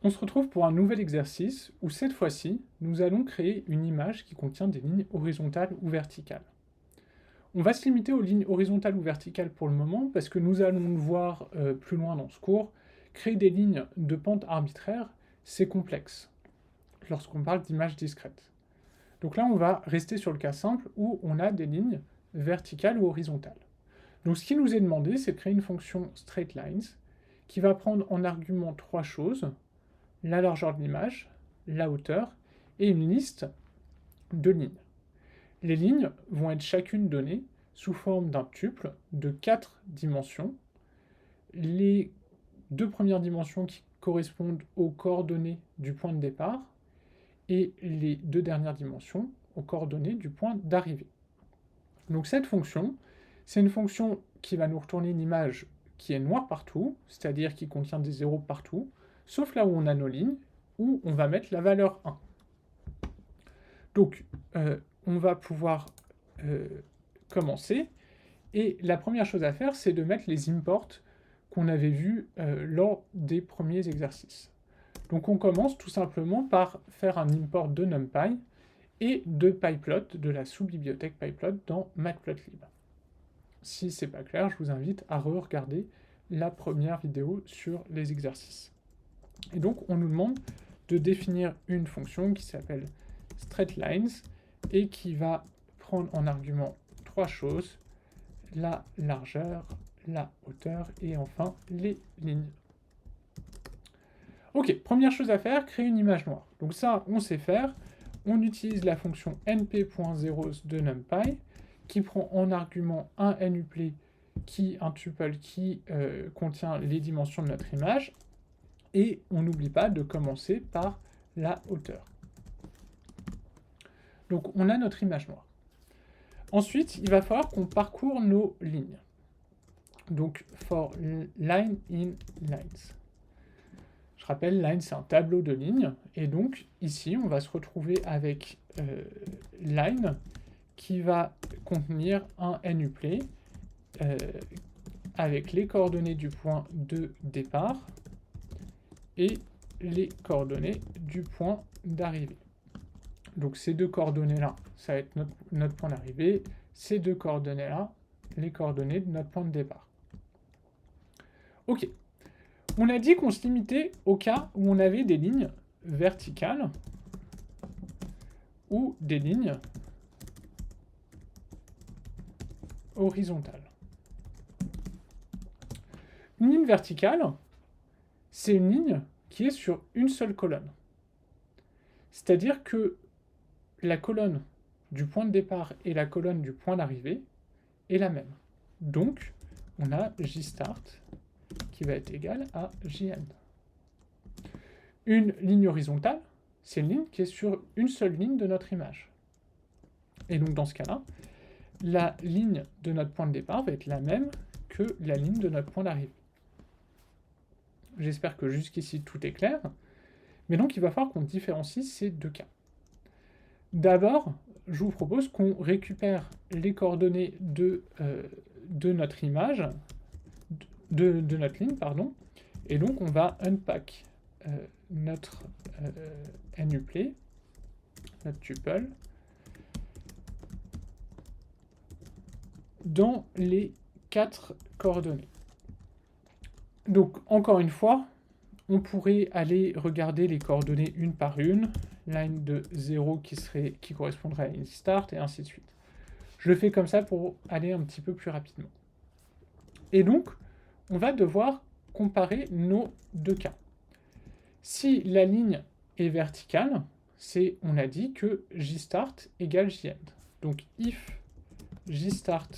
On se retrouve pour un nouvel exercice où cette fois-ci, nous allons créer une image qui contient des lignes horizontales ou verticales. On va se limiter aux lignes horizontales ou verticales pour le moment parce que nous allons le voir plus loin dans ce cours. Créer des lignes de pente arbitraire, c'est complexe lorsqu'on parle d'images discrètes. Donc là, on va rester sur le cas simple où on a des lignes verticales ou horizontales. Donc ce qui nous est demandé, c'est de créer une fonction straightLines qui va prendre en argument trois choses: la largeur de l'image, la hauteur et une liste de lignes. Les lignes vont être chacune données sous forme d'un tuple de 4 dimensions. Les deux premières dimensions qui correspondent aux coordonnées du point de départ et les deux dernières dimensions aux coordonnées du point d'arrivée. Donc cette fonction, c'est une fonction qui va nous retourner une image qui est noire partout, c'est-à-dire qui contient des zéros partout, sauf là où on a nos lignes, où on va mettre la valeur 1. Donc, on va pouvoir commencer, et la première chose à faire, c'est de mettre les imports qu'on avait vus lors des premiers exercices. Donc on commence tout simplement par faire un import de NumPy et de PyPlot, de la sous-bibliothèque PyPlot dans Matplotlib. Si c'est pas clair, je vous invite à re-regarder la première vidéo sur les exercices. Et donc on nous demande de définir une fonction qui s'appelle straightLines et qui va prendre en argument trois choses: la largeur, la hauteur et enfin les lignes. Ok, première chose à faire, créer une image noire. Donc ça, on sait faire. On utilise la fonction np.zeros de NumPy qui prend en argument un nuple un tuple qui contient les dimensions de notre image, et on n'oublie pas de commencer par la hauteur. Donc on a notre image noire. Ensuite, il va falloir qu'on parcourt nos lignes. Donc for line in lines. Je rappelle, line, c'est un tableau de lignes, et donc ici, on va se retrouver avec line qui va contenir un nuple avec les coordonnées du point de départ et les coordonnées du point d'arrivée. Donc ces deux coordonnées-là, ça va être notre point d'arrivée, ces deux coordonnées-là, les coordonnées de notre point de départ. Ok. On a dit qu'on se limitait au cas où on avait des lignes verticales ou des lignes horizontales. Une ligne verticale, c'est une ligne qui est sur une seule colonne. C'est-à-dire que la colonne du point de départ et la colonne du point d'arrivée est la même. Donc, on a JStart qui va être égal à JEnd. Une ligne horizontale, c'est une ligne qui est sur une seule ligne de notre image. Et donc, dans ce cas-là, la ligne de notre point de départ va être la même que la ligne de notre point d'arrivée. J'espère que jusqu'ici, tout est clair. Mais donc, il va falloir qu'on différencie ces deux cas. D'abord, je vous propose qu'on récupère les coordonnées de notre image, de notre ligne, pardon, et donc on va unpack notre nuple, notre tuple, dans les 4 coordonnées. Donc, encore une fois, on pourrait aller regarder les coordonnées une par une, line de 0 qui correspondrait à une start, et ainsi de suite. Je le fais comme ça pour aller un petit peu plus rapidement. Et donc, on va devoir comparer nos deux cas. Si la ligne est verticale, on a dit que JStart égale JEnd. Donc, if JStart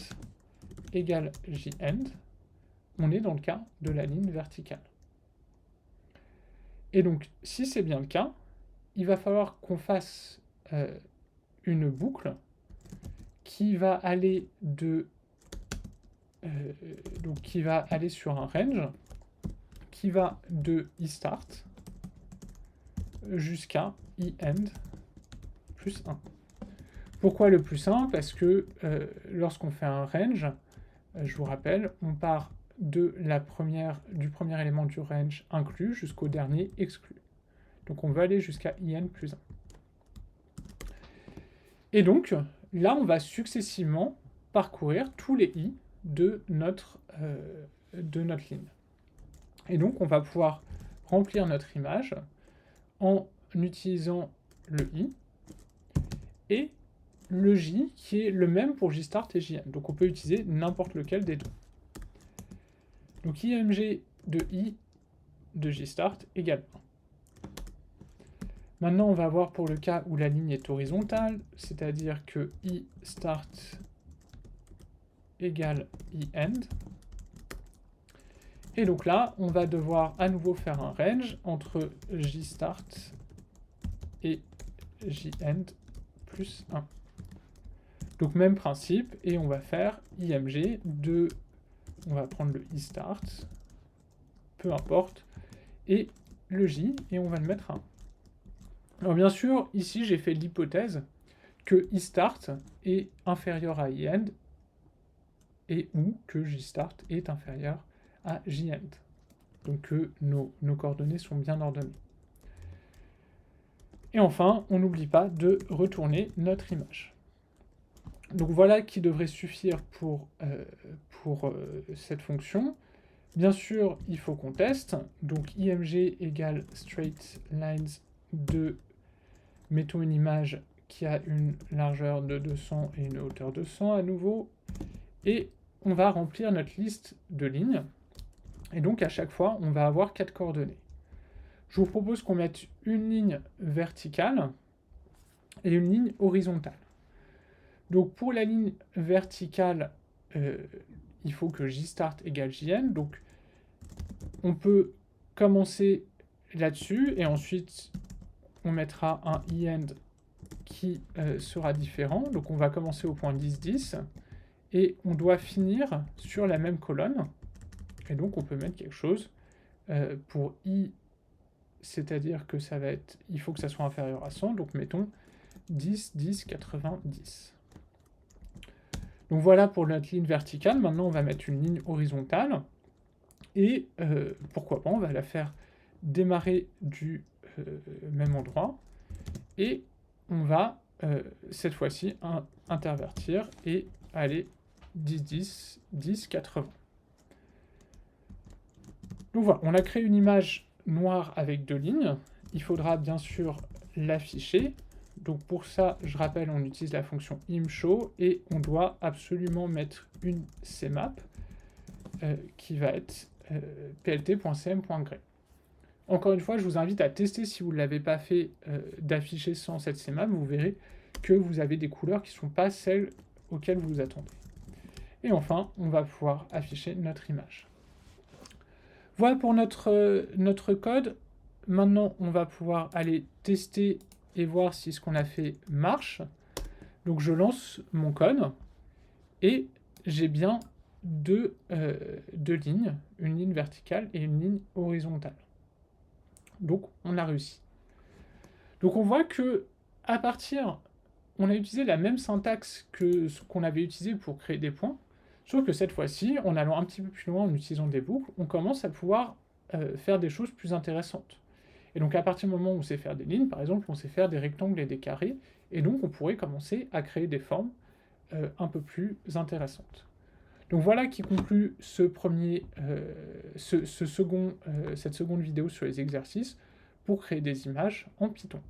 égale JEnd, on est dans le cas de la ligne verticale. Et donc, si c'est bien le cas, il va falloir qu'on fasse une boucle qui va aller qui va aller sur un range qui va de eStart jusqu'à eEnd plus 1. Pourquoi le plus 1? Parce que lorsqu'on fait un range, je vous rappelle, on part du premier élément du range inclus jusqu'au dernier exclu. Donc on veut aller jusqu'à in plus 1. Et donc, là, on va successivement parcourir tous les i de notre ligne. Et donc, on va pouvoir remplir notre image en utilisant le i et le j qui est le même pour jstart et jn. Donc, on peut utiliser n'importe lequel des deux. Donc, img de i de jstart égale 1. Maintenant, on va voir pour le cas où la ligne est horizontale, c'est-à-dire que i start égale i end. Et donc là, on va devoir à nouveau faire un range entre jstart et jend plus 1. Donc même principe, et on va faire img de... On va prendre le istart, peu importe, et le j, et on va le mettre à 1. Alors bien sûr, ici j'ai fait l'hypothèse que istart est inférieur à iend, et ou que jstart est inférieur à jend. Donc que nos coordonnées sont bien ordonnées. Et enfin, on n'oublie pas de retourner notre image. Donc voilà qui devrait suffire pour cette fonction. Bien sûr, il faut qu'on teste. Donc img égale straight lines de, mettons une image qui a une largeur de 200 et une hauteur de 100 à nouveau. Et on va remplir notre liste de lignes. Et donc à chaque fois, on va avoir 4 coordonnées. Je vous propose qu'on mette une ligne verticale et une ligne horizontale. Donc pour la ligne verticale, il faut que jstart égale jn. Donc on peut commencer là-dessus et ensuite on mettra un iend qui sera différent. Donc on va commencer au point 10, 10 et on doit finir sur la même colonne. Et donc on peut mettre quelque chose pour i, c'est-à-dire que ça va être, il faut que ça soit inférieur à 100, donc mettons 10, 10, 80, 10. Donc voilà pour notre ligne verticale. Maintenant on va mettre une ligne horizontale et pourquoi pas, on va la faire démarrer du même endroit et on va cette fois-ci intervertir et aller 10, 10, 10, 80. Donc voilà, on a créé une image noire avec 2 lignes. Il faudra bien sûr l'afficher. Donc pour ça, je rappelle, on utilise la fonction imshow et on doit absolument mettre une cmap qui va être plt.cm.gray. Encore une fois, je vous invite à tester si vous ne l'avez pas fait d'afficher sans cette cmap. Vous verrez que vous avez des couleurs qui ne sont pas celles auxquelles vous vous attendez. Et enfin, on va pouvoir afficher notre image. Voilà pour notre code. Maintenant, on va pouvoir aller tester et voir si ce qu'on a fait marche. Donc je lance mon code et j'ai bien deux lignes, une ligne verticale et une ligne horizontale. Donc on a réussi. Donc on voit que à partir, on a utilisé la même syntaxe que ce qu'on avait utilisé pour créer des points, sauf que cette fois-ci, en allant un petit peu plus loin en utilisant des boucles, on commence à pouvoir faire des choses plus intéressantes. Et donc à partir du moment où on sait faire des lignes, par exemple, on sait faire des rectangles et des carrés, et donc on pourrait commencer à créer des formes un peu plus intéressantes. Donc voilà qui conclut cette seconde vidéo sur les exercices pour créer des images en Python.